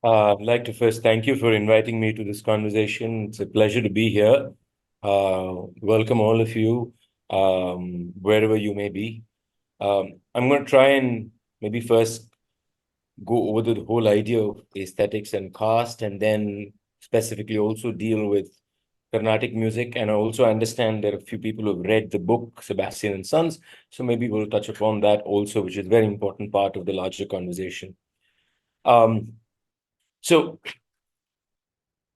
I'd like to first thank you for inviting me to this conversation. It's a pleasure to be here. Welcome all of you, wherever you may be. I'm going to try and maybe first go over the whole idea of aesthetics and caste, and then specifically also deal with Carnatic music. And I also understand there are a few people who've read the book, Sebastian and Sons. So maybe we'll touch upon that also, which is a very important part of the larger conversation. So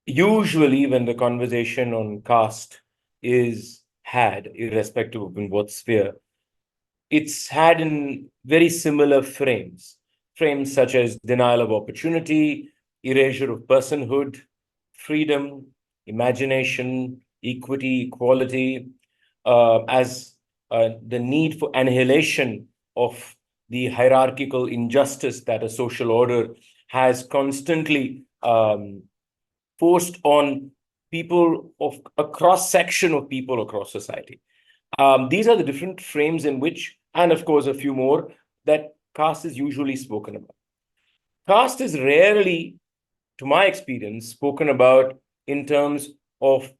usually when the conversation on caste is had, irrespective of in what sphere, it's had in very similar frames such as denial of opportunity, erasure of personhood, freedom, imagination, equity, equality, as the need for annihilation of the hierarchical injustice that a social order has constantly forced on people of a cross section of people across society. These are the different frames in which, and of course, a few more, that caste is usually spoken about. Caste is rarely, to my experience, spoken about in terms of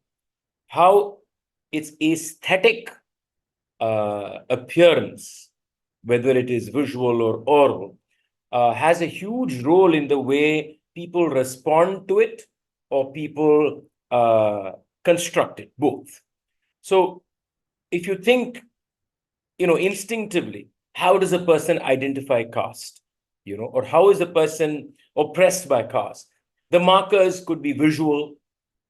how its aesthetic appearance, whether it is visual or oral, has a huge role in the way people respond to it or people construct it, both. So if you think, instinctively, how does a person identify caste, or how is a person oppressed by caste? The markers could be visual.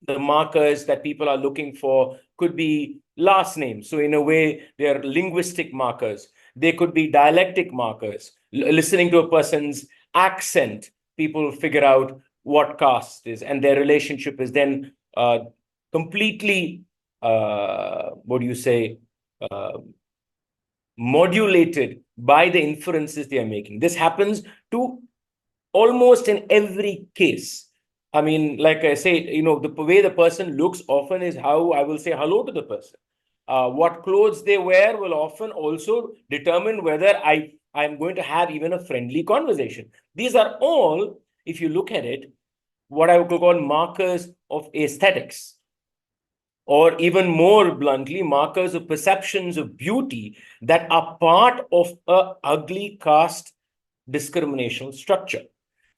The markers that people are looking for could be last names. So in a way, they are linguistic markers. They could be dialectic markers. Listening to a person's accent, people figure out what caste is, and their relationship is then completely, what do you say, modulated by the inferences they are making. This happens to almost in every case. I mean, like I say, the way the person looks often is how I will say hello to the person. What clothes they wear will often also determine whether I'm going to have even a friendly conversation. These are all, if you look at it, what I would call markers of aesthetics, or even more bluntly, markers of perceptions of beauty that are part of a ugly caste discriminational structure.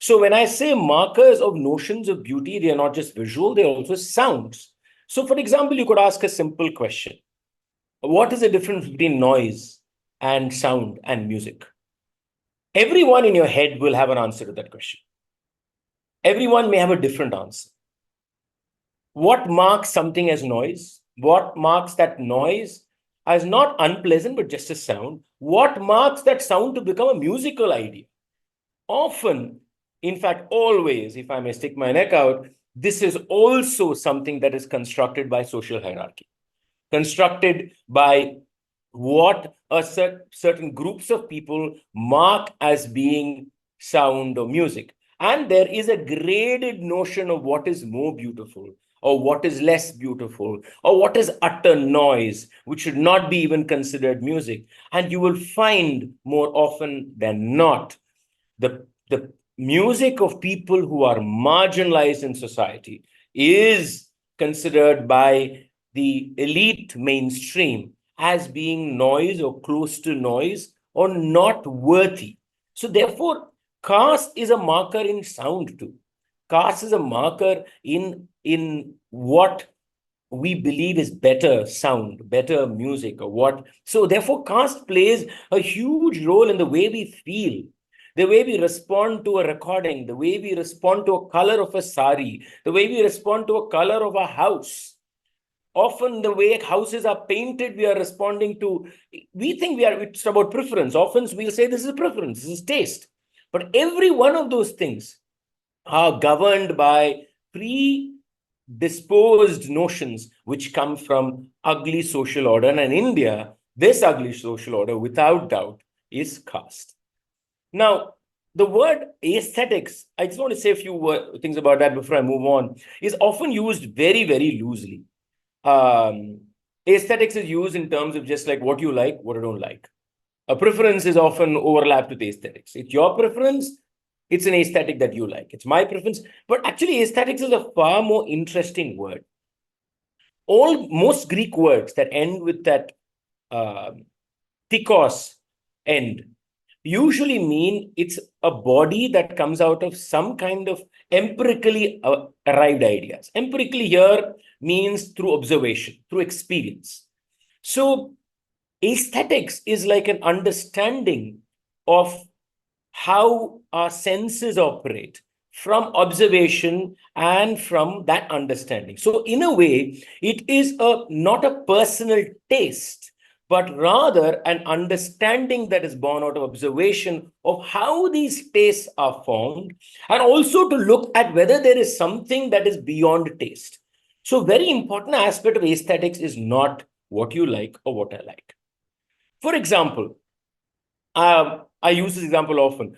So when I say markers of notions of beauty, they are not just visual, they're also sounds. So for example, you could ask a simple question. What is the difference between noise and sound and music? Everyone in your head will have an answer to that question. Everyone may have a different answer. What marks something as noise? What marks that noise as not unpleasant, but just a sound? What marks that sound to become a musical idea? Often, in fact, always, if I may stick my neck out, this is also something that is constructed by social hierarchy, constructed by what certain groups of people mark as being sound or music. And there is a graded notion of what is more beautiful or what is less beautiful or what is utter noise, which should not be even considered music. And you will find more often than not the music of people who are marginalized in society is considered by the elite mainstream as being noise or close to noise or not worthy. So therefore, caste is a marker in sound too. Caste is a marker in what we believe is better sound, better music, or what. So therefore, caste plays a huge role in the way we feel, the way we respond to a recording, the way we respond to a color of a sari, the way we respond to a color of a house. Often the way houses are painted, we are responding to, we think it's about preference. Often we'll say this is preference, this is taste. But every one of those things are governed by predisposed notions which come from ugly social order. And in India, this ugly social order, without doubt, is caste. Now, the word aesthetics, I just want to say a few things about that before I move on, is often used very, very loosely. Aesthetics is used in terms of just like what you like, what you don't like. A preference is often overlapped with aesthetics. It's your preference, It's an aesthetic that you like. It's my preference. But actually, aesthetics is a far more interesting word. Most Greek words that end with that thikos end usually mean it's a body that comes out of some kind of empirically arrived ideas. Empirically here means through observation, through experience. So aesthetics is like an understanding of how our senses operate from observation and from that understanding. So in a way, it is not a personal taste, but rather an understanding that is born out of observation of how these tastes are formed, and also to look at whether there is something that is beyond taste. So very important aspect of aesthetics is not what you like or what I like. For example, I use this example often.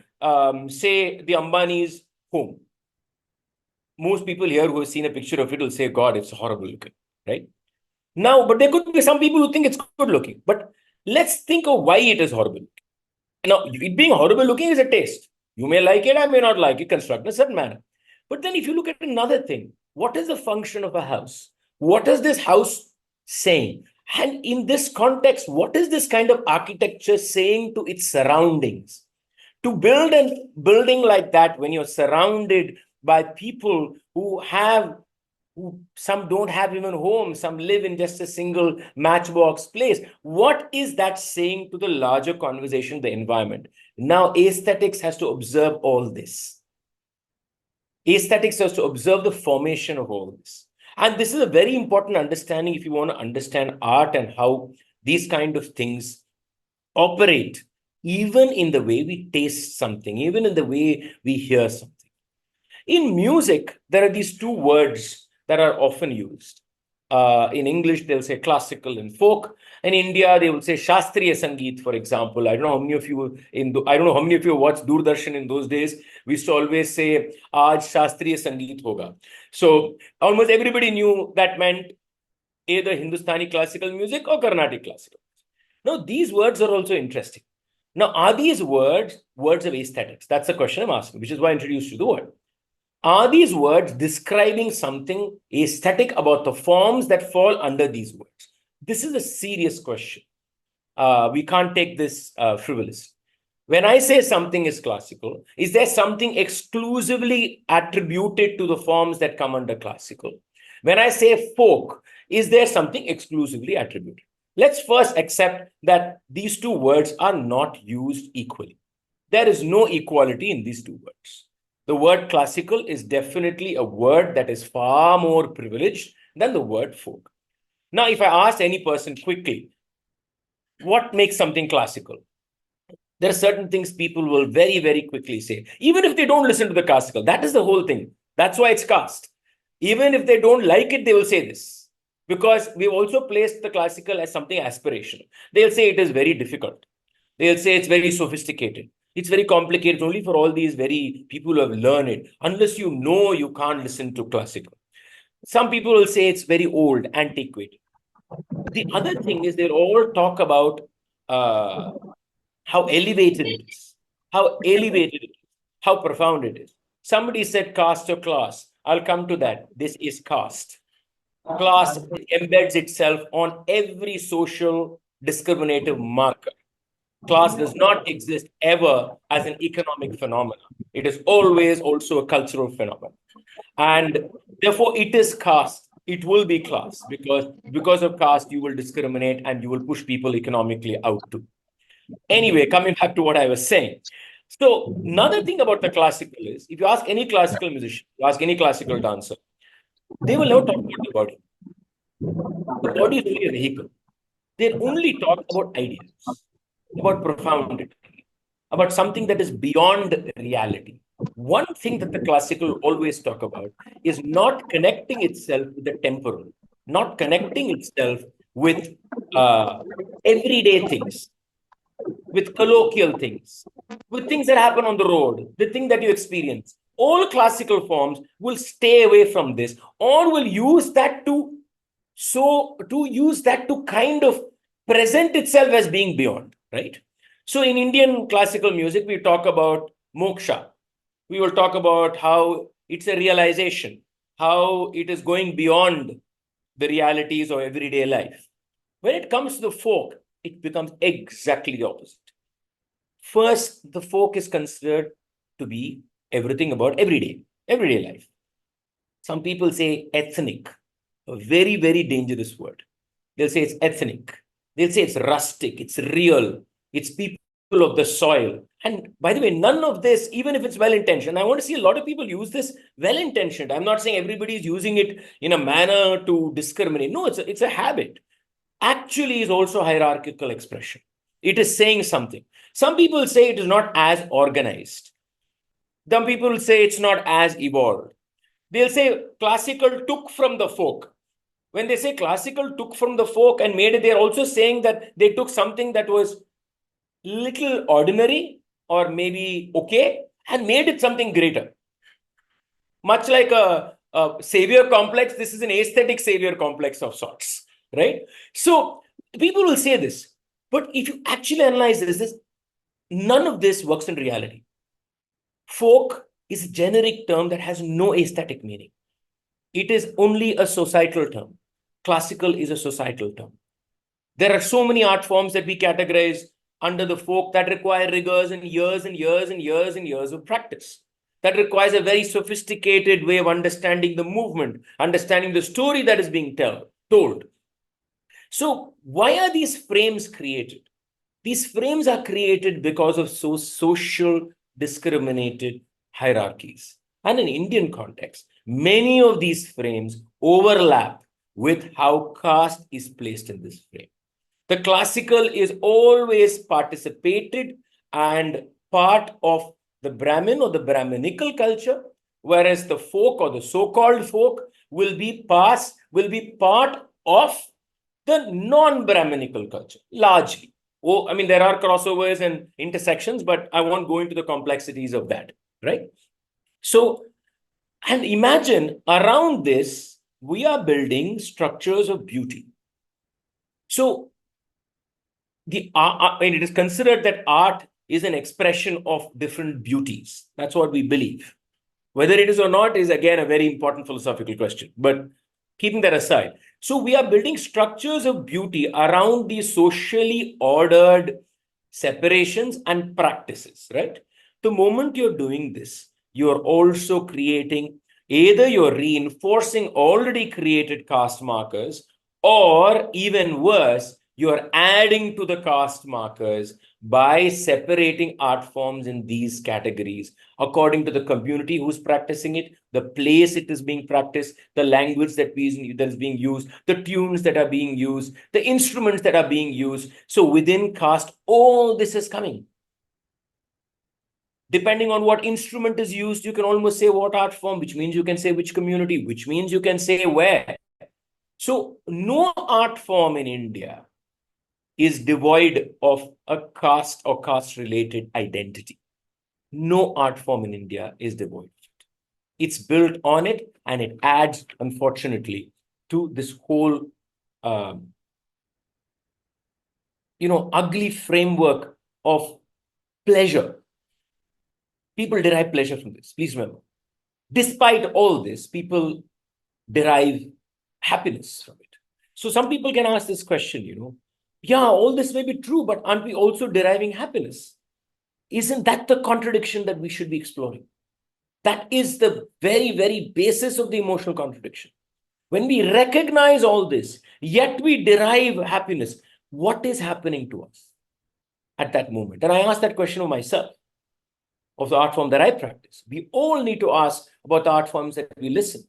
Say the Ambani's home. Most people here who have seen a picture of it will say, God, it's horrible looking, right? Now, but there could be some people who think it's good looking. But let's think of why it is horrible. Now, it being horrible looking is a taste. You may like it, I may not like it, construct in a certain manner. But then if you look at another thing, what is the function of a house? What is this house saying? And in this context, what is this kind of architecture saying to its surroundings? To build a building like that, when you're surrounded by people who some don't have even homes, some live in just a single matchbox place, what is that saying to the larger conversation, the environment? Now, aesthetics has to observe all this. Aesthetics has to observe the formation of all this. And this is a very important understanding if you want to understand art and how these kind of things operate, even in the way we taste something, even in the way we hear something. In music, there are these two words that are often used. In English, they'll say classical and folk. In India, they will say Shastriya Sangeet, for example. I don't know how many of you watched Doordarshan in those days. We used to always say, Aaj Shastriya Sangeet hoga. So almost everybody knew that meant either Hindustani classical music or Carnatic classical. Now, these words are also interesting. Now, are these words of aesthetics? That's the question I'm asking, which is why I introduced you the word. Are these words describing something aesthetic about the forms that fall under these words? This is a serious question. We can't take this frivolous. When I say something is classical, is there something exclusively attributed to the forms that come under classical? When I say folk, is there something exclusively attributed? Let's first accept that these two words are not used equally. There is no equality in these two words. The word classical is definitely a word that is far more privileged than the word folk. Now, if I ask any person quickly, what makes something classical? There are certain things people will very, very quickly say, even if they don't listen to the classical. That is the whole thing. That's why it's caste. Even if they don't like it, they will say this. Because we've also placed the classical as something aspirational. They'll say it is very difficult. They'll say it's very sophisticated. It's very complicated only for all these very people who have learned it. Unless you know, you can't listen to classical. Some people will say it's very old, antiquated. The other thing is they'll all talk about how elevated it is, how elevated it is, how profound it is. Somebody said caste or class. I'll come to that. This is caste. Class embeds itself on every social discriminative marker. Class does not exist ever as an economic phenomenon. It is always also a cultural phenomenon. And therefore, it is caste. It will be class because of caste, you will discriminate and you will push people economically out too. Anyway, coming back to what I was saying. So another thing about the classical is, if you ask any classical musician, you ask any classical dancer, they will never talk about the body. The body is only a vehicle. They only talk about ideas, about profundity, about something that is beyond reality. One thing that the classical always talk about is not connecting itself with the temporal, not connecting itself with everyday things, with colloquial things, with things that happen on the road, the thing that you experience. All classical forms will stay away from this, or will use that to kind of present itself as being beyond, right? So in Indian classical music, we talk about moksha. We will talk about how it's a realization, how it is going beyond the realities of everyday life. When it comes to the folk, it becomes exactly the opposite. First, the folk is considered to be everything about everyday life. Some people say ethnic, a very, very dangerous word. They'll say it's ethnic. They'll say it's rustic, it's real, it's people of the soil. And by the way, none of this, even if it's well-intentioned, I want to see a lot of people use this well-intentioned. I'm not saying everybody is using it in a manner to discriminate. No, it's a habit. Actually is also hierarchical expression. It is saying something. Some people say it is not as organized. Some people say it's not as evolved. They'll say classical took from the folk. When they say classical took from the folk and made it, they're also saying that they took something that was little ordinary or maybe okay and made it something greater. Much like a savior complex, this is an aesthetic savior complex of sorts, right? So people will say this, but if you actually analyze this, none of this works in reality. Folk is a generic term that has no aesthetic meaning. It is only a societal term. Classical is a societal term. There are so many art forms that we categorize under the folk that require rigors and years and years and years and years of practice. That requires a very sophisticated way of understanding the movement, understanding the story that is being told. So why are these frames created? These frames are created because of social discriminated hierarchies. And in Indian context, many of these frames overlap with how caste is placed in this frame. The classical is always participated and part of the Brahmin or the Brahminical culture, whereas the folk or the so-called folk will be part of the non-Brahminical culture, largely. Oh, I mean, there are crossovers and intersections, but I won't go into the complexities of that, right? So, and imagine around this, we are building structures of beauty. So, it is considered that art is an expression of different beauties. That's what we believe. Whether it is or not is, again, a very important philosophical question. But keeping that aside, so we are building structures of beauty around these socially ordered separations and practices, right? The moment you're doing this, you're also creating, either you're reinforcing already created caste markers, or even worse, you're adding to the caste markers by separating art forms in these categories according to the community who's practicing it, the place it is being practiced, the language that is being used, the tunes that are being used, the instruments that are being used. So within caste, all this is coming. Depending on what instrument is used, you can almost say what art form, which means you can say which community, which means you can say where. So no art form in India is devoid of a caste or caste-related identity. No art form in India is devoid of it. It's built on it, and it adds, unfortunately, to this whole, ugly framework of pleasure. People derive pleasure from this. Please remember. Despite all this, people derive happiness from it. So some people can ask this question, yeah, all this may be true, but aren't we also deriving happiness? Isn't that the contradiction that we should be exploring? That is the very, very basis of the emotional contradiction. When we recognize all this, yet we derive happiness, what is happening to us at that moment? And I ask that question of myself, of the art form that I practice. We all need to ask about the art forms that we listen.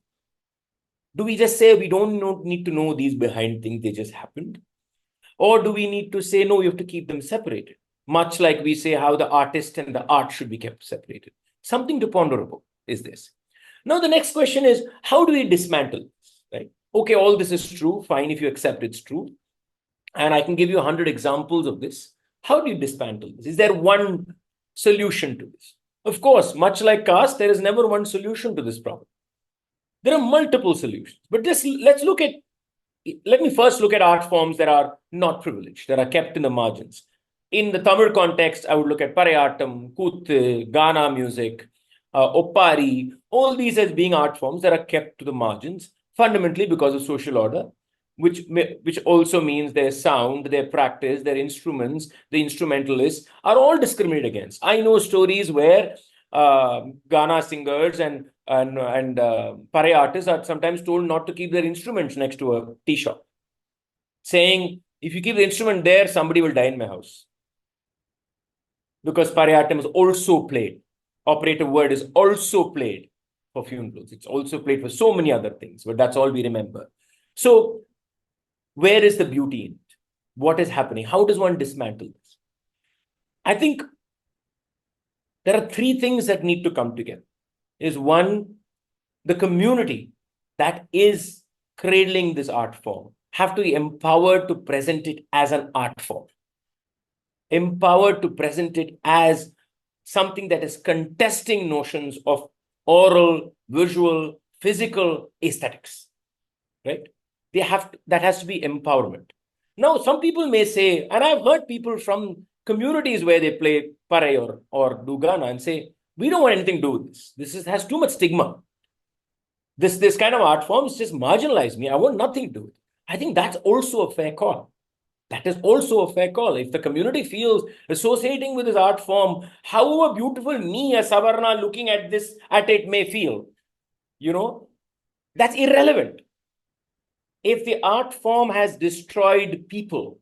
Do we just say we don't need to know these behind things, they just happened? Or do we need to say, no, we have to keep them separated? Much like we say how the artist and the art should be kept separated. Something to ponder about is this. Now, the next question is, how do we dismantle this, right? Okay, all this is true. Fine, if you accept it's true. And I can give you 100 examples of this. How do you dismantle this? Is there one solution to this? Of course, much like caste, there is never one solution to this problem. There are multiple solutions. But let's look at, let me first look at art forms that are not privileged, that are kept in the margins. In the Tamil context, I would look at Parayattam, Kuthu, Ghana music, Opari, all these as being art forms that are kept to the margins, fundamentally because of social order, which also means their sound, their practice, their instruments, the instrumentalists are all discriminated against. I know stories where Ghana singers and Pare artists are sometimes told not to keep their instruments next to a tea shop, saying, if you keep the instrument there, somebody will die in my house. Because Pariatam is also played. Operative word is also played for funerals. It's also played for so many other things, but that's all we remember. So where is the beauty in it? What is happening? How does one dismantle this? I think there are three things that need to come together. Is one, the community that is cradling this art form have to be empowered to present it as an art form. Empowered to present it as something that is contesting notions of oral, visual, physical aesthetics, right? That has to be empowerment. Now, some people may say, and I've heard people from communities where they play Pare or Dugana and say, we don't want anything to do with this. This has too much stigma. This kind of art forms just marginalize me. I want nothing to do with it. I think that's also a fair call. That is also a fair call. If the community feels associating with this art form, however beautiful me as Savarna looking at it may feel, that's irrelevant. If the art form has destroyed people,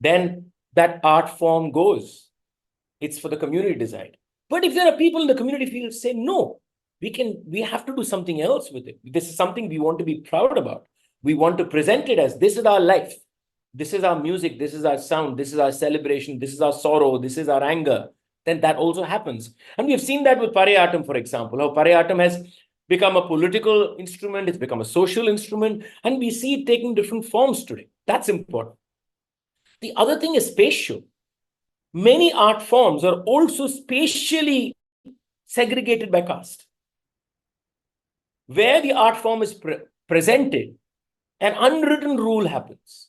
then that art form goes. It's for the community to decide. But if there are people in the community feel say, no, we have to do something else with it. This is something we want to be proud about. We want to present it as this is our life. This is our music, this is our sound, this is our celebration, this is our sorrow, this is our anger, then that also happens. And we've seen that with Pariyatam, for example, how Pariyatam has become a political instrument, it's become a social instrument, and we see it taking different forms today. That's important. The other thing is spatial. Many art forms are also spatially segregated by caste. Where the art form is presented, an unwritten rule happens.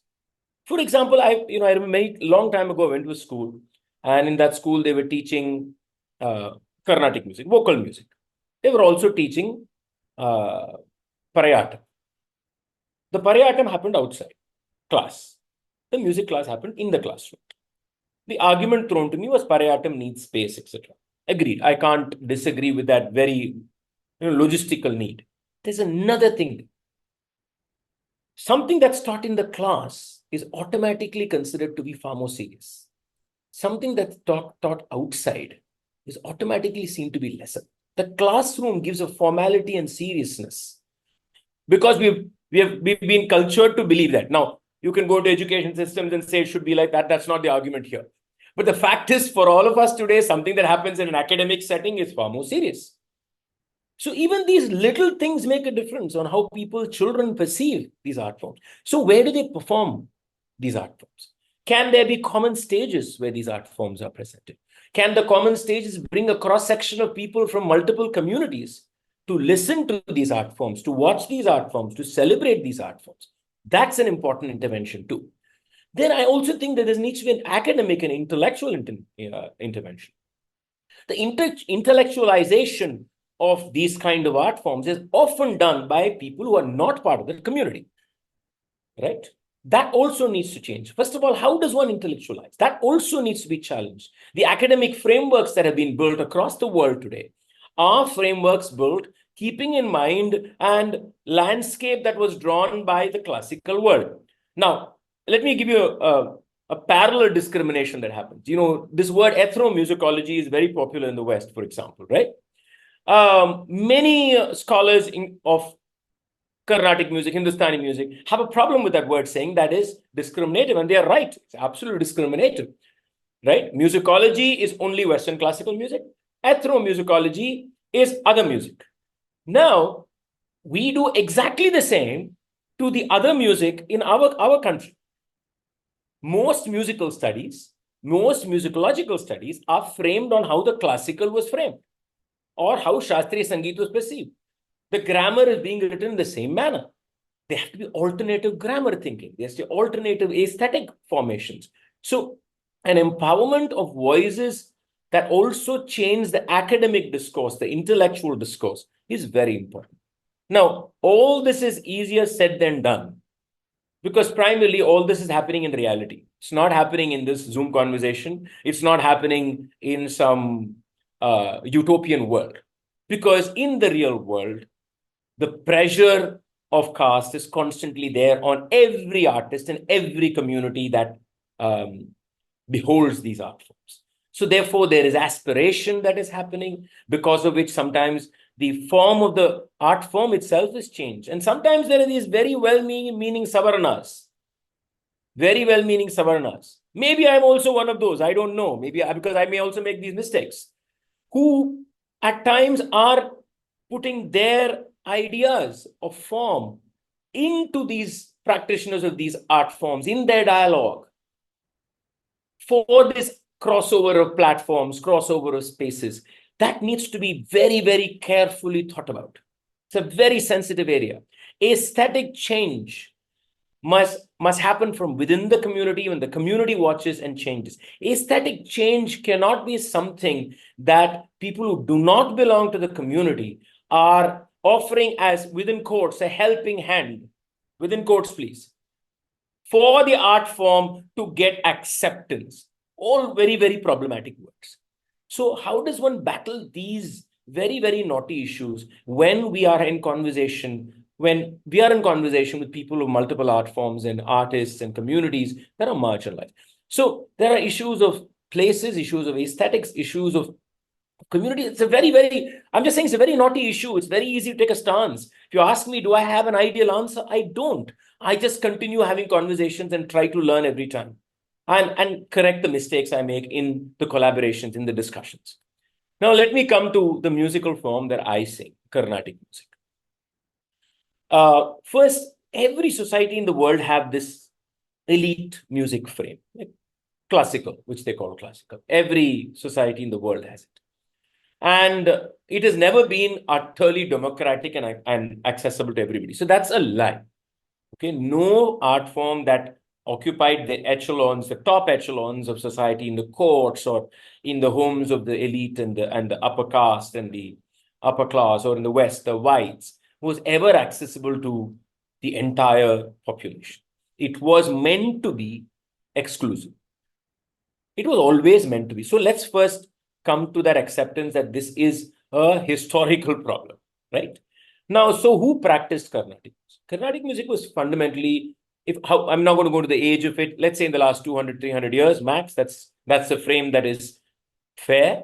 For example, I remember a long time ago, I went to a school, and in that school, they were teaching Carnatic music, vocal music. They were also teaching Pariyatam. The Pariyatam happened outside class. The music class happened in the classroom. The argument thrown to me was Pariyatam needs space, etc. Agreed. I can't disagree with that very logistical need. There's another thing. Something that's taught in the class is automatically considered to be far more serious. Something that's taught outside is automatically seen to be lesser. The classroom gives a formality and seriousness because we've been cultured to believe that. Now, you can go to education systems and say it should be like that. That's not the argument here. But the fact is, for all of us today, something that happens in an academic setting is far more serious. So even these little things make a difference on how children perceive these art forms. So where do they perform these art forms? Can there be common stages where these art forms are presented? Can the common stages bring a cross-section of people from multiple communities to listen to these art forms, to watch these art forms, to celebrate these art forms? That's an important intervention too. Then I also think that there needs to be an academic and intellectual intervention. The intellectualization of these kind of art forms is often done by people who are not part of the community, right? That also needs to change. First of all, how does one intellectualize? That also needs to be challenged. The academic frameworks that have been built across the world today are frameworks built keeping in mind and landscape that was drawn by the classical world. Now, let me give you a parallel discrimination that happens. This word ethnomusicology is very popular in the West, for example, right? Many scholars of Carnatic music, Hindustani music, have a problem with that word, saying that is discriminative, and they are right. It's absolutely discriminative, right? Musicology is only Western classical music. Ethnomusicology is other music. Now, we do exactly the same to the other music in our country. Most musical studies, most musicological studies are framed on how the classical was framed or how Shastriya Sangeet was perceived. The grammar is being written in the same manner. There have to be alternative grammar thinking. There's the alternative aesthetic formations. So an empowerment of voices that also change the academic discourse, the intellectual discourse, is very important. Now, all this is easier said than done, because primarily all this is happening in reality. It's not happening in this Zoom conversation. It's not happening in some utopian world. Because in the real world, the pressure of caste is constantly there on every artist and every community that beholds these art forms. So therefore, there is aspiration that is happening, because of which sometimes the form of the art form itself is changed. And sometimes there are these very well-meaning savarnas. Very well-meaning savarnas. Maybe I'm also one of those. I don't know. Maybe because I may also make these mistakes. Who at times are putting their ideas of form into these practitioners of these art forms in their dialogue for this crossover of platforms, crossover of spaces. That needs to be very, very carefully thought about. It's a very sensitive area. Aesthetic change must happen from within the community when the community watches and changes. Aesthetic change cannot be something that people who do not belong to the community are offering as, within quotes, a helping hand, within quotes, please, for the art form to get acceptance. All very, very problematic words. So how does one battle these very, very naughty issues when we are in conversation with people of multiple art forms and artists and communities that are marginalized? So there are issues of places, issues of aesthetics, issues of community. It's a very, very, I'm just saying it's a very naughty issue. It's very easy to take a stance. If you ask me, do I have an ideal answer? I don't. I just continue having conversations and try to learn every time and correct the mistakes I make in the collaborations, in the discussions. Now, let me come to the musical form that I sing, Carnatic music. First, every society in the world have this elite music frame, like classical, which they call classical. Every society in the world has it. And it has never been utterly democratic and accessible to everybody. So that's a lie. Okay, no art form that occupied the echelons, the top echelons of society in the courts or in the homes of the elite and the upper caste and the upper class, or in the West, the whites, was ever accessible to the entire population. It was meant to be exclusive. It was always meant to be. So let's first come to that acceptance that this is a historical problem, right? Now, so who practiced Carnatic music? Carnatic music was fundamentally, I'm not going to go to the age of it, let's say in the last 200, 300 years, max, that's a frame that is fair.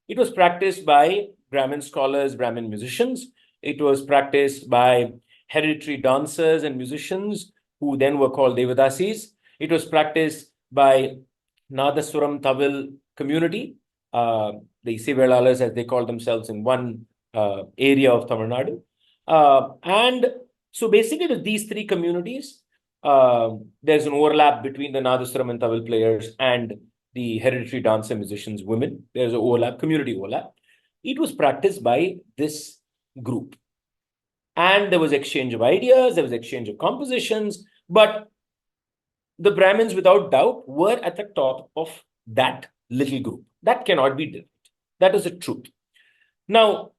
It was practiced by Brahmin scholars, Brahmin musicians. It was practiced by hereditary dancers and musicians who then were called Devadasis. It was practiced by Nadaswaram Tawil community, the Isivelalas, as they call themselves in one area of Tamil Nadu. And so basically these three communities, there's an overlap between the Nadaswaram and Tawil players and the hereditary dancer musicians, women. There's an overlap, community overlap. It was practiced by this group. And there was exchange of ideas, there was exchange of compositions, but the Brahmins, without doubt, were at the top of that little group. That cannot be denied. That is the truth. Now,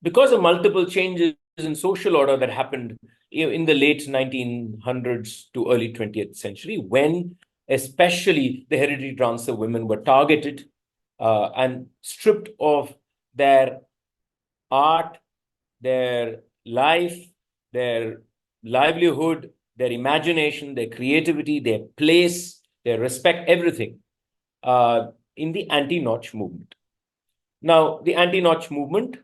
because of multiple changes in social order that happened in the late 1900s to early 20th century, when especially the hereditary dancer women were targeted and stripped of their art, their life, their livelihood, their imagination, their creativity, their place, their respect, everything, in the anti-notch movement. Now, the anti-notch movement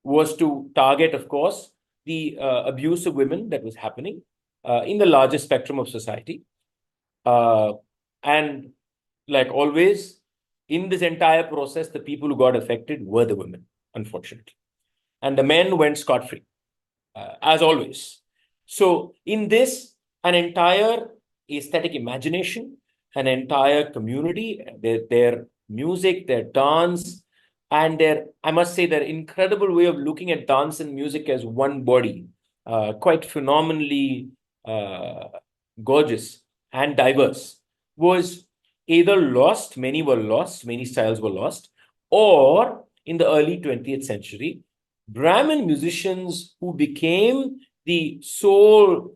was to target, of course, the abuse of women that was happening in the larger spectrum of society. And like always, in this entire process, the people who got affected were the women, unfortunately. And the men went scot-free, as always. So in this, an entire aesthetic imagination, an entire community, their music, their dance, and I must say, their incredible way of looking at dance and music as one body, quite phenomenally gorgeous and diverse, was either lost, many were lost, many styles were lost, or in the early 20th century, Brahmin musicians who became the sole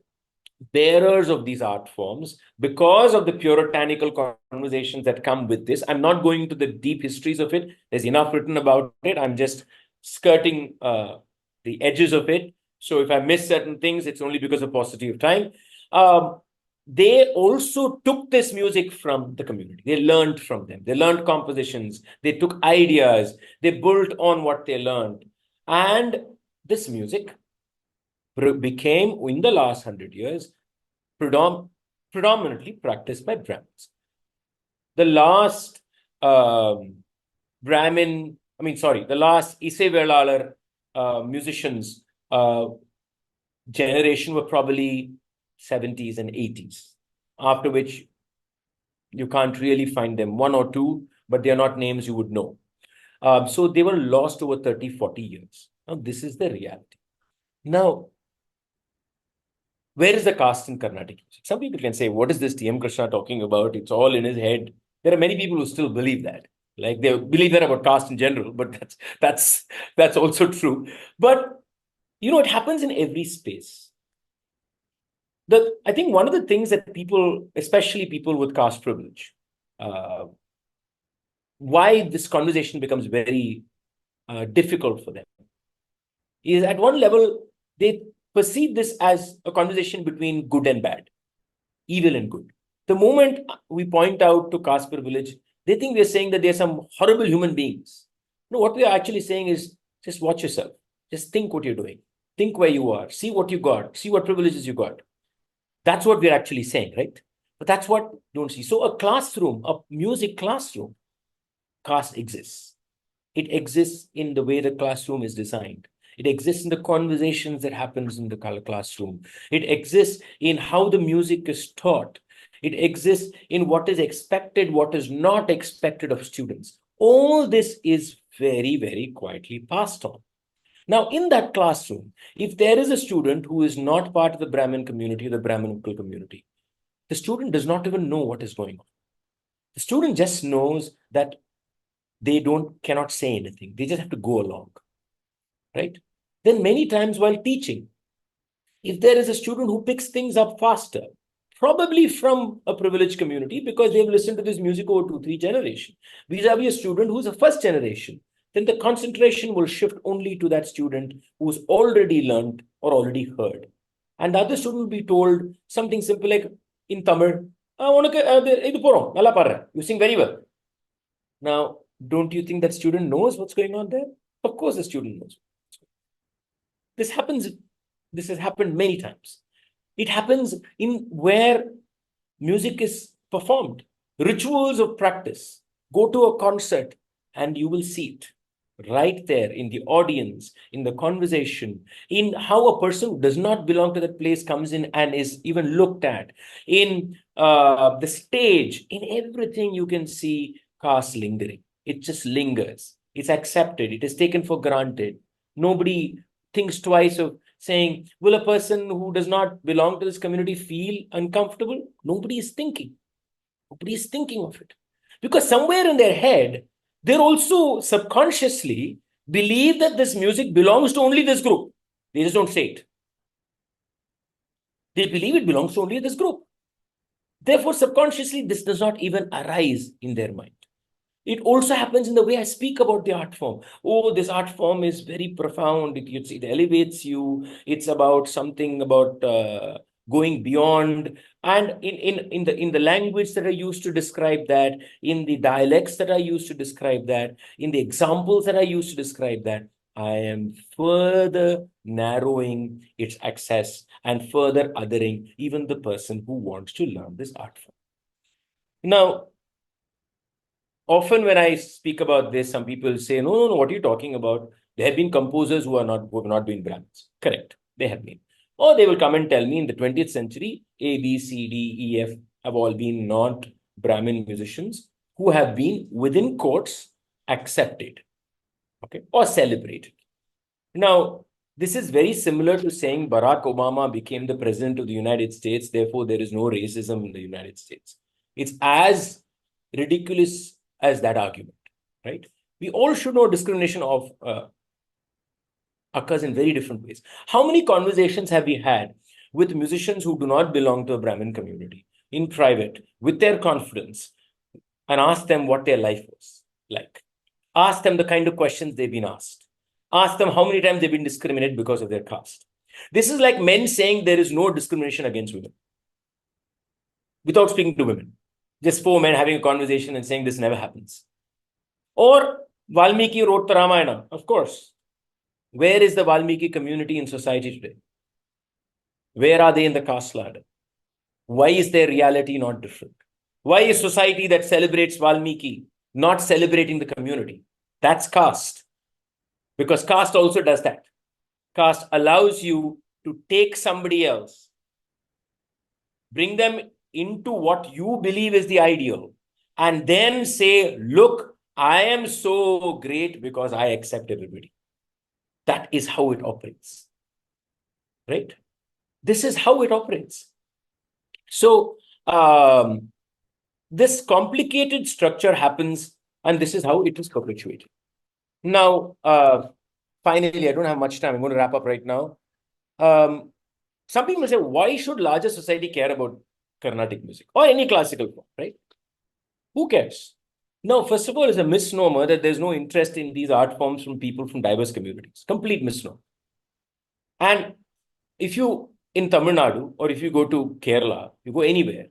bearers of these art forms because of the puritanical conversations that come with this. I'm not going into the deep histories of it. There's enough written about it. I'm just skirting the edges of it. So if I miss certain things, it's only because of paucity of time. They also took this music from the community. They learned from them. They learned compositions. They took ideas. They built on what they learned. And this music became, in the last 100 years, predominantly practiced by Brahmins. The last the last Isevelalar musicians generation were probably 70s and 80s, after which you can't really find them. One or two, but they are not names you would know. So they were lost over 30, 40 years. Now, this is the reality. Now, where is the caste in Carnatic music? Some people can say, what is this TM.Krishna talking about? It's all in his head. There are many people who still believe that. Like they believe that about caste in general, but that's also true. But it happens in every space. I think one of the things that people, especially people with caste privilege, why this conversation becomes very difficult for them is, at one level, they perceive this as a conversation between good and bad, evil and good. The moment we point out to caste privilege, they think we're saying that they're some horrible human beings. No, what we are actually saying is, just watch yourself. Just think what you're doing. Think where you are. See what you got. See what privileges you got. That's what we're actually saying, right? But that's what don't see. So a classroom, a music classroom, caste exists. It exists in the way the classroom is designed. It exists in the conversations that happens in the classroom. It exists in how the music is taught. It exists in what is expected, what is not expected of students. All this is very, very quietly passed on. Now, in that classroom, if there is a student who is not part of the Brahmin community, the brahminical community, the student does not even know what is going on. The student just knows that they cannot say anything. They just have to go along, right? Then many times while teaching, if there is a student who picks things up faster, probably from a privileged community because they've listened to this music over 2-3 generations, vis-a-vis a student who's a first generation, then the concentration will shift only to that student who's already learned or already heard. And the other student will be told something simple like, in Tamil, you sing very well. Now, don't you think that student knows what's going on there? Of course, the student knows. This has happened many times. It happens in where music is performed. Rituals of practice. Go to a concert and you will see it right there in the audience, in the conversation, in how a person who does not belong to that place comes in and is even looked at, in the stage, in everything you can see caste lingering. It just lingers. It's accepted. It is taken for granted. Nobody thinks twice of saying, will a person who does not belong to this community feel uncomfortable? Nobody is thinking. Nobody is thinking of it. Because somewhere in their head, they're also subconsciously believe that this music belongs to only this group. They just don't say it. They believe it belongs to only this group. Therefore, subconsciously, this does not even arise in their mind. It also happens in the way I speak about the art form. Oh, this art form is very profound. It elevates you. It's about something about going beyond. And in the language that I used to describe that, in the dialects that I used to describe that, in the examples that I used to describe that, I am further narrowing its access and further othering even the person who wants to learn this art form. Now, often when I speak about this, some people say, no, what are you talking about? There have been composers who have not been Brahmins. Correct. They have been. Or they will come and tell me in the 20th century, A, B, C, D, E, F have all been not Brahmin musicians who have been, within quotes, accepted, okay, or celebrated. Now, this is very similar to saying Barack Obama became the president of the United States, therefore there is no racism in the United States. It's as ridiculous as that argument, right? We all should know discrimination occurs in very different ways. How many conversations have we had with musicians who do not belong to a Brahmin community in private with their confidence and ask them what their life was like? Ask them the kind of questions they've been asked. Ask them how many times they've been discriminated because of their caste. This is like men saying there is no discrimination against women without speaking to women. Just four men having a conversation and saying this never happens. Or Valmiki wrote the Ramayana, of course. Where is the Valmiki community in society today? Where are they in the caste ladder? Why is their reality not different? Why is society that celebrates Valmiki not celebrating the community? That's caste. Because caste also does that. Caste allows you to take somebody else, bring them into what you believe is the ideal, and then say, look, I am so great because I accept everybody. That is how it operates, right? This is how it operates. So this complicated structure happens, and this is how it is perpetuated. Now, finally, I don't have much time. I'm going to wrap up right now. Some people say, why should larger society care about Carnatic music or any classical form, right? Who cares? No, first of all, it's a misnomer that there's no interest in these art forms from people from diverse communities. Complete misnomer. And if you, in Tamil Nadu, or if you go to Kerala, you go anywhere,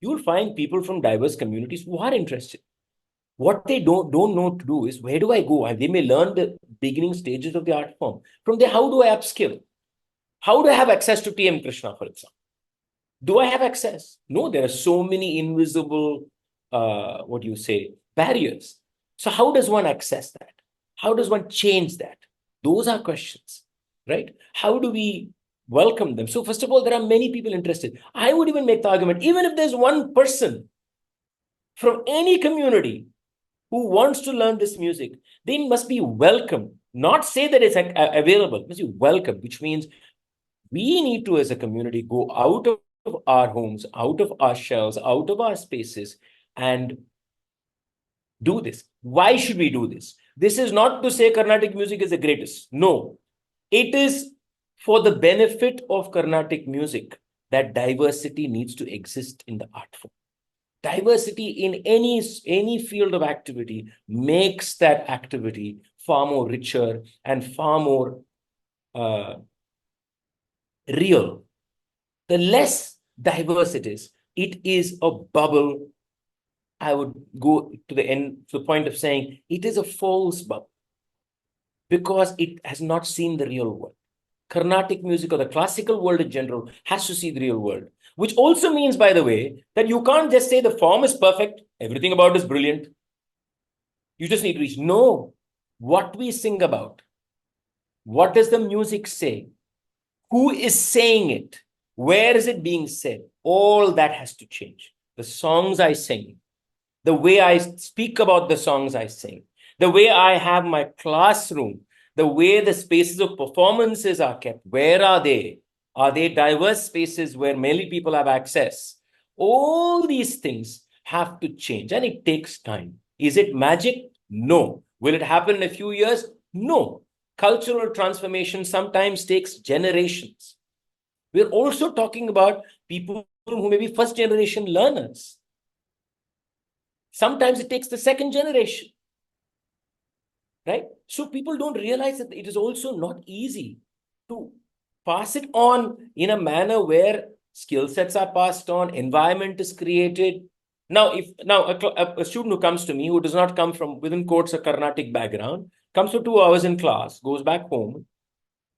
you will find people from diverse communities who are interested. What they don't know to do is, where do I go? And they may learn the beginning stages of the art form. From there, how do I upskill? How do I have access to TM.Krishna, for example? Do I have access? No, there are so many invisible, barriers. So how does one access that? How does one change that? Those are questions, right? How do we welcome them? So first of all, there are many people interested. I would even make the argument, even if there's one person from any community who wants to learn this music, they must be welcome. Not say that it's available, it must be welcome, which means we need to, as a community, go out of our homes, out of our shells, out of our spaces, and do this. Why should we do this? This is not to say Carnatic music is the greatest. No, it is for the benefit of Carnatic music that diversity needs to exist in the art form. Diversity in any field of activity makes that activity far more richer and far more real. The less diverse it is a bubble. I would go to the end, to the point of saying it is a false bubble because it has not seen the real world. Carnatic music, or the classical world in general, has to see the real world, which also means, by the way, that you can't just say the form is perfect, everything about it is brilliant. You just need to reach. No, what we sing about, what does the music say? Who is saying it? Where is it being said? All that has to change. The songs I sing, the way I speak about the songs I sing, the way I have my classroom, the way the spaces of performances are kept. Where are they? Are they diverse spaces where many people have access? All these things have to change, and it takes time. Is it magic? No. Will it happen in a few years? No. Cultural transformation sometimes takes generations. We're also talking about people who may be first-generation learners. Sometimes it takes the second generation, right? So people don't realize that it is also not easy to pass it on in a manner where skill sets are passed on, environment is created. Now, if a student who comes to me, who does not come from, within quotes, a Carnatic background, comes for 2 hours in class, goes back home,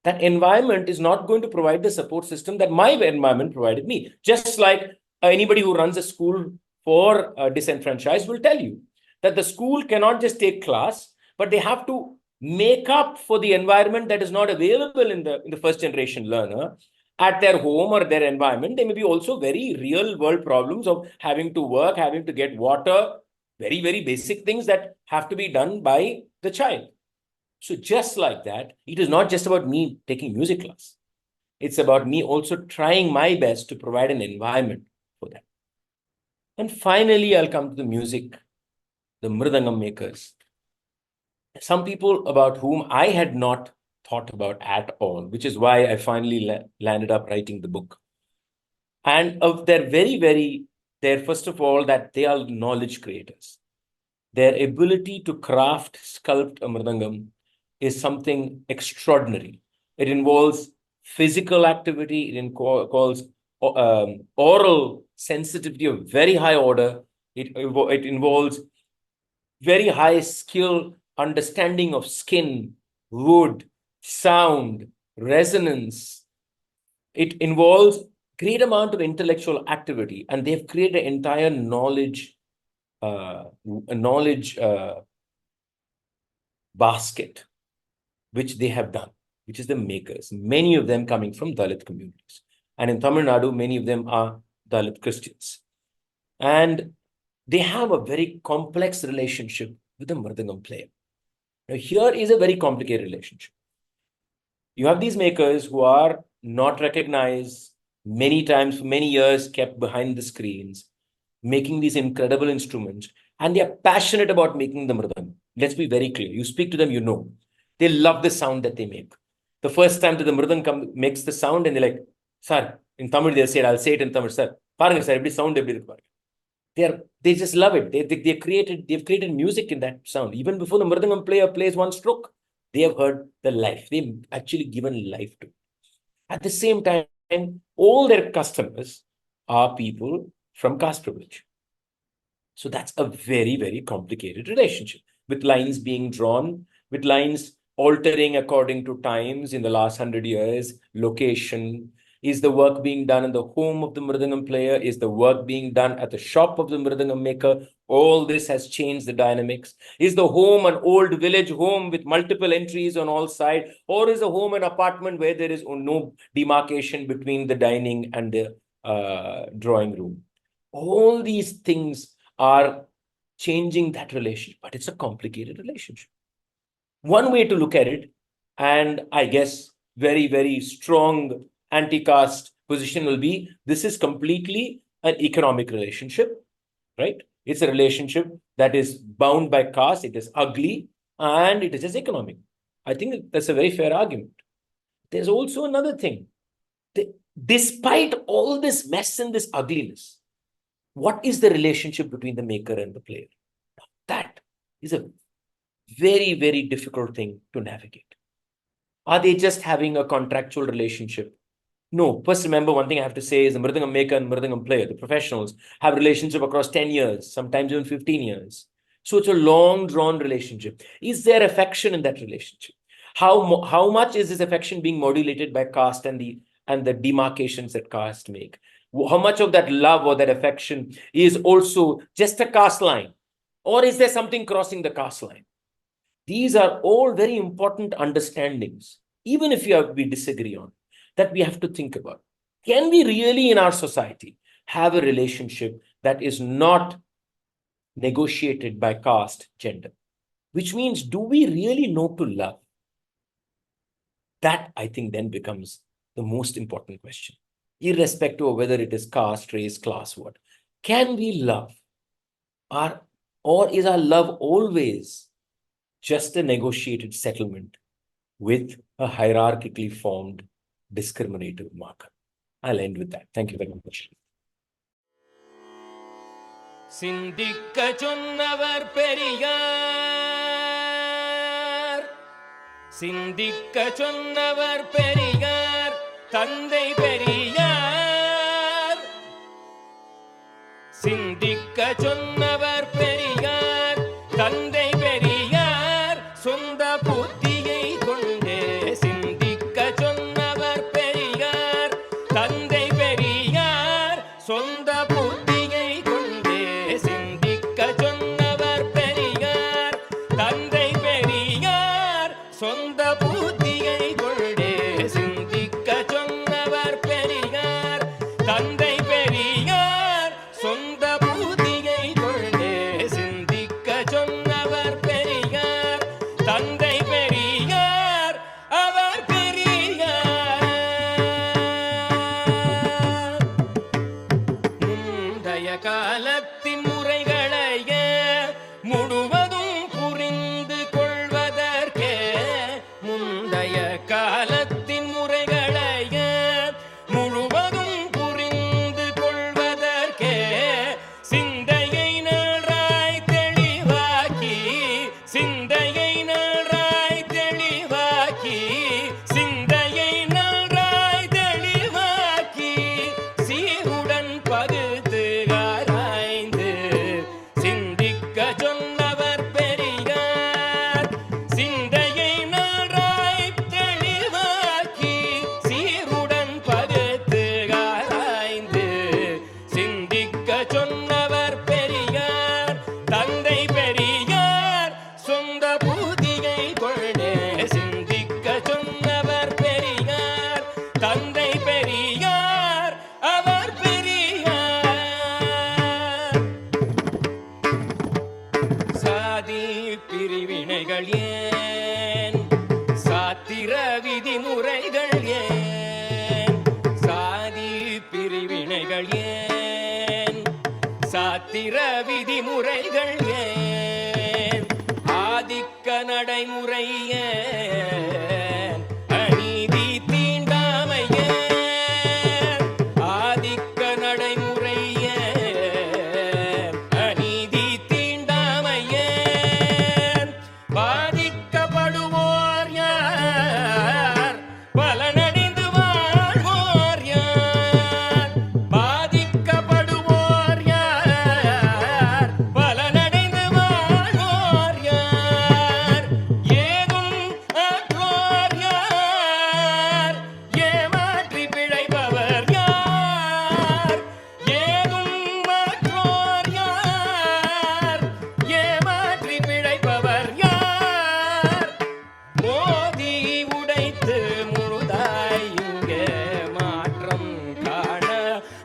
that environment is not going to provide the support system that my environment provided me. Just like anybody who runs a school for disenfranchised will tell you that the school cannot just take class, but they have to make up for the environment that is not available in the first generation learner at their home or their environment. There may be also very real world problems of having to work, having to get water, very, very basic things that have to be done by the child. So just like that, it is not just about me taking music class. It's about me also trying my best to provide an environment for that. And finally, I'll come to the music the Mridangam makers. Some people about whom I had not thought about at all, which is why I finally landed up writing the book. And they're first of all, that they are knowledge creators. Their ability to craft, sculpt a mridangam is something extraordinary. It involves physical activity. It involves oral sensitivity of very high order. It involves very high skill, understanding of skin, wood, sound, resonance. It involves great amount of intellectual activity, and they've created an entire knowledge basket, which they have done, which is the makers, many of them coming from Dalit communities. And in Tamil Nadu, many of them are Dalit Christians. And they have a very complex relationship with the Mridangam player. Now, here is a very complicated relationship. You have these makers who are not recognized, many times, for many years, kept behind the screens, making these incredible instruments, and they are passionate about making the mridangam. Let's be very clear. You speak to them, you know. They love the sound that they make. The first time that the mridangam makes the sound, and they're like, sir, in Tamil, they'll say it, I'll say it in Tamil, sir, paranga sir, every sound, they just love it. They've created music in that sound. Even before the mridangam player plays one stroke, they have heard the life. They've actually given life to it. At the same time, all their customers are people from caste privilege. So that's a very, very complicated relationship, with lines being drawn, with lines altering according to times in the last 100 years, location. Is the work being done in the home of the mridangam player? Is the work being done at the shop of the mridangam maker? All this has changed the dynamics. Is the home an old village home with multiple entries on all sides? Or is the home an apartment where there is no demarcation between the dining and the drawing room? All these things are changing that relationship, but it's a complicated relationship. One way to look at it, and I guess very, very strong anti-caste position will be, this is completely an economic relationship, right? It's a relationship that is bound by caste, it is ugly, and it is just economic. I think that's a very fair argument. There's also another thing. Despite all this mess and this ugliness, what is the relationship between the maker and the player? That is a very, very difficult thing to navigate. Are they just having a contractual relationship? No. First, remember, one thing I have to say is the mridangam maker and mridangam player, the professionals, have relationship across 10 years, sometimes even 15 years. So it's a long-drawn relationship. Is there affection in that relationship? How much is this affection being modulated by caste and the demarcations that caste make? How much of that love or that affection is also just a caste line? Or is there something crossing the caste line? These are all very important understandings, even if we disagree on, that we have to think about. Can we really in our society have a relationship that is not negotiated by caste, gender? Which means, do we really know to love? That, I think, then becomes the most important question, irrespective of whether it is caste, race, class, what. Can we love? Or is our love always just a negotiated settlement with a hierarchically formed discriminative marker? I'll end with that. Thank you very much. சிந்திக்க சொன்னவர் பெரியார், சிந்திக்க சொன்னவர் பெரியார், தந்தை பெரியார். சிந்திக்க சொன்னவர் பெரியார், தந்தை பெரியார், சொந்த புத்தியை கொண்டே சிந்திக்க சொன்னவர் பெரியார், தந்தை பெரியார், சொந்த புத்தியை கொண்டே சிந்திக்க சொன்னவர் பெரியார், தந்தை பெரியார், சொந்த புத்தியை கொண்டே சிந்திக்க சொன்னவர் பெரியார். பிற விதிமுறைகள் ஏன் ஆதிக்க நடைமுறை ஏன் அநீதி தீண்டாமை ஏன் ஆதிக்க நடைமுறை ஏன் அநீதி தீண்டாமை ஏன் பாதிக்கப்படுவோர் யார் பலனடைந்து வாழ்வோர் யார் பாதிக்கப்படுவோர் யார் பலனடைந்து வாழ்வோர் யார் ஏதும் அற்றோர் யார் ஏமாற்றி பிழைப்பவர் யார் ஏதும் அற்றோர் யார் ஏமாற்றி பிழைப்பவர் யார் மோதி உடைத்து முழுதாய் இங்கே மாற்றம் காண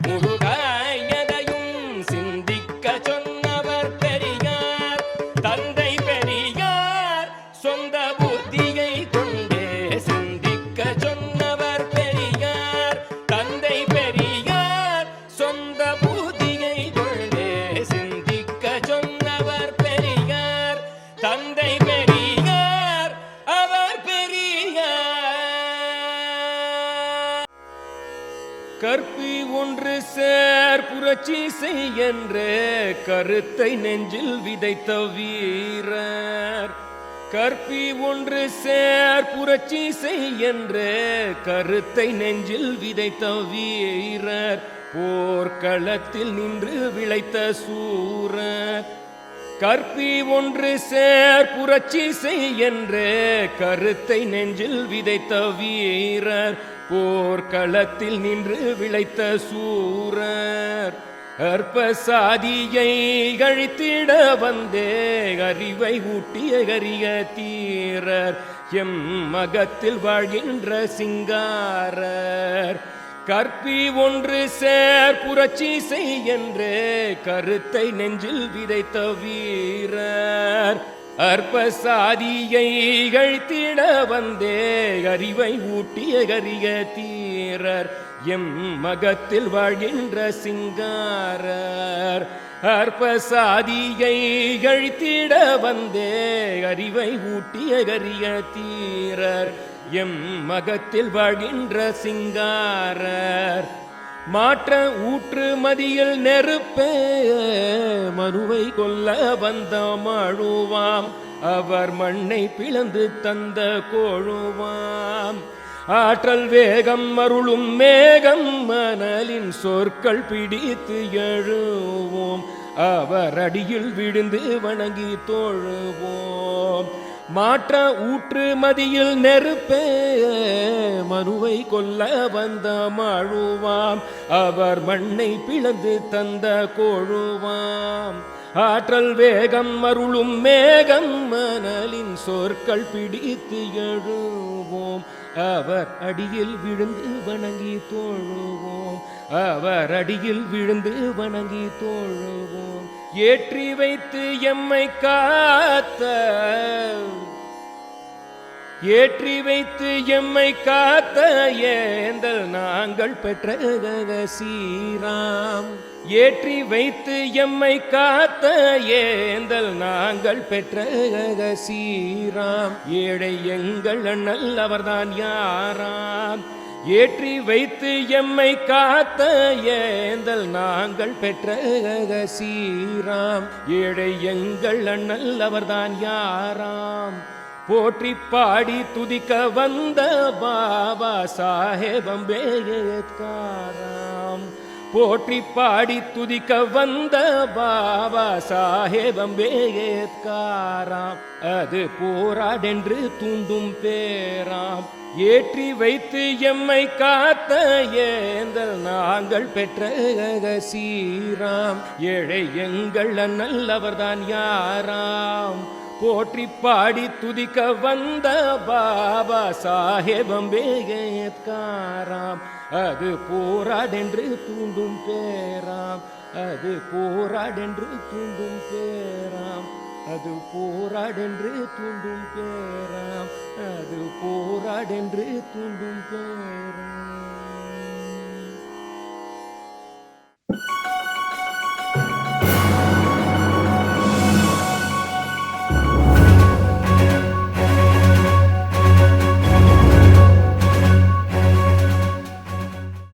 முழுதாய் எதையும் சிந்திக்க சொன்னவர் பெரியார் தந்தை பெரியார் சொந்த புத்தியை கொண்டே சிந்திக்க சொன்னவர் பெரியார் தந்தை பெரியார் சொந்த புத்தியை கொண்டே சிந்திக்க சொன்னவர் பெரியார் தந்தை பெரியார் அவர் பெரியார் கற்பி ஒன்று சேர் புரட்சி செய் என்ற கருத்தை நெஞ்சில் விதைத்த வீரர் கற்பி ஒன்று சேர் புரட்சி செய் என்ற கருத்தை நெஞ்சில் விதைத்த வீரர் போர்க்களத்தில் நின்று விளைத்த சூரர் கற்பி ஒன்று சேர் புரட்சி செய் என்ற கருத்தை நெஞ்சில் விதைத்த வீரர் போர்க்களத்தில் நின்று விளைத்த சூரர் அற்ப சாதியை கழித்திட வந்தே அறிவை ஊட்டிய கரிய தீரர் எம் மகத்தில் வாழ்கின்ற சிங்காரர் கற்பி ஒன்று சேர் புரட்சி செய் என்று கருத்தை நெஞ்சில் விதைத்த வீரர் அற்ப சாதியை கழித்திட வந்தே அறிவை ஊட்டிய கரிய தீரர் எம் மகத்தில் வாழ்கின்ற சிங்காரர் அற்ப சாதியை கழித்திட வந்தே அறிவை ஊட்டிய கரிய தீரர் எம் மகத்தில் வாழ்கின்ற சிங்காரர் மாற்ற ஊற்று மதியில் நெருப்பே மனுவை கொல்ல வந்த மாழுவாம் அவர் மண்ணை பிளந்து தந்த கோழுவாம் ஆற்றல் வேகம் அருளும் மேகம் மணலின் சொற்கள் பிடித்து எழுவோம் அவர் அடியில் விழுந்து வணங்கி தோழுவோம் மாற்ற ஊற்று மதியில் நெருப்பே மனுவை கொல்ல வந்த மாழுவாம் அவர் மண்ணை பிளந்து தந்த கோழுவாம் ஆற்றல் வேகம் அருளும் மேகம் மணலின் சொற்கள் பிடித்து எழுவோம் அவர் அடியில் விழுந்து வணங்கி தோழுவோம் அவர் அடியில் விழுந்து வணங்கி தோழுவோம் ஏற்றி வைத்து எம்மை காத்த ஏற்றி வைத்து எம்மை காத்த ஏந்தல் நாங்கள் பெற்ற சீராம் ஏற்றி வைத்து எம்மை காத்த ஏந்தல் நாங்கள் பெற்ற சீராம் ஏழை எங்கள் அண்ணல் அவர்தான் யாராம் ஏற்றி வைத்து எம்மை காத்த ஏந்தல் நாங்கள் பெற்ற சீராம் ஏழை எங்கள் அண்ணல் அவர்தான் யாராம் போற்றி பாடி துதிக்க வந்த பாபா சாஹேப் அம்பேத்கராம் போற்றி பாடி துதிக்க வந்த பாபா சாஹேப் அம்பேத்கராம் அது போராடென்று தூண்டும் பேராம் ஏற்றி வைத்து எம்மை காத்த ஏந்தல் நாங்கள் பெற்ற சீராம் ஏழை எங்கள் அண்ணல் அவர்தான் யாராம் போற்றி பாடி துதிக்க வந்த பாபா சாஹேப் அம்பேத்கராம் அது போராடென்று தூண்டும் பேராம் அது போராடென்று தூண்டும் பேராம் அது போராடென்று தூண்டும் பேராம் அது போராடென்று தூண்டும் பேராம்